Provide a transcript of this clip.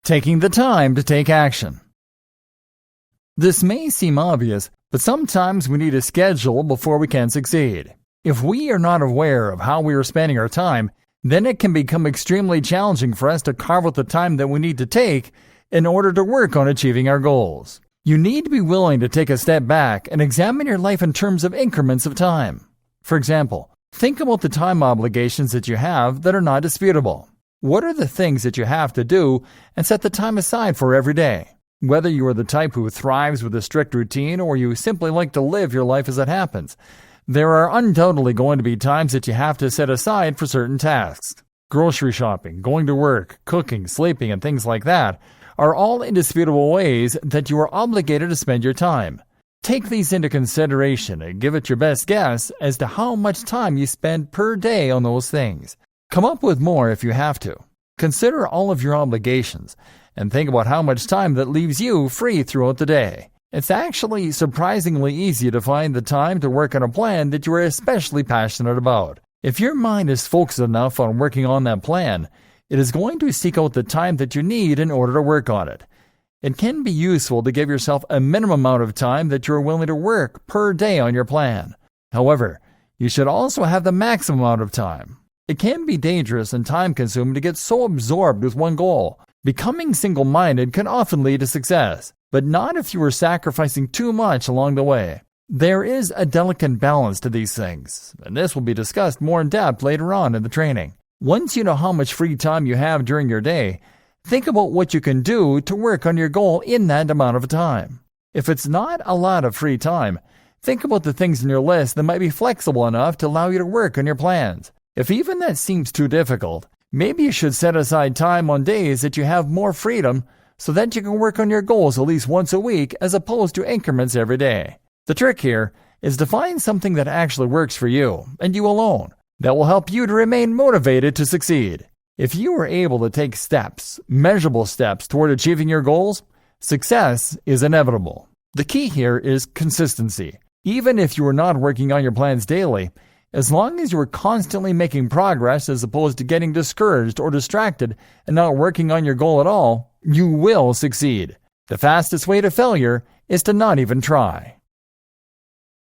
Taking the time to take action. This may seem obvious, but sometimes we need a schedule before we can succeed. If we are not aware of how we are spending our time, then it can become extremely challenging for us to carve out the time that we need to take in order to work on achieving our goals. You need to be willing to take a step back and examine your life in terms of increments of time. For example, think about the time obligations that you have that are not disputable. What are the things that you have to do and set the time aside for every day? Whether you are the type who thrives with a strict routine or you simply like to live your life as it happens, there are undoubtedly going to be times that you have to set aside for certain tasks. Grocery shopping, going to work, cooking, sleeping, and things like that are all indisputable ways that you are obligated to spend your time. Take these into consideration and give it your best guess as to how much time you spend per day on those things. Come up with more if you have to. Consider all of your obligations and think about how much time that leaves you free throughout the day. It's actually surprisingly easy to find the time to work on a plan that you are especially passionate about. If your mind is focused enough on working on that plan, it is going to seek out the time that you need in order to work on it. It can be useful to give yourself a minimum amount of time that you are willing to work per day on your plan. However, you should also have the maximum amount of time. It can be dangerous and time-consuming to get so absorbed with one goal. Becoming single-minded can often lead to success, but not if you are sacrificing too much along the way. There is a delicate balance to these things, and this will be discussed more in depth later on in the training. Once you know how much free time you have during your day, think about what you can do to work on your goal in that amount of time. If it's not a lot of free time, think about the things in your list that might be flexible enough to allow you to work on your plans. If even that seems too difficult, maybe you should set aside time on days that you have more freedom so that you can work on your goals at least once a week as opposed to increments every day. The trick here is to find something that actually works for you and you alone that will help you to remain motivated to succeed. If you are able to take steps, measurable steps toward achieving your goals, success is inevitable. The key here is consistency. Even if you are not working on your plans daily, as long as you are constantly making progress as opposed to getting discouraged or distracted and not working on your goal at all, you will succeed. The fastest way to failure is to not even try.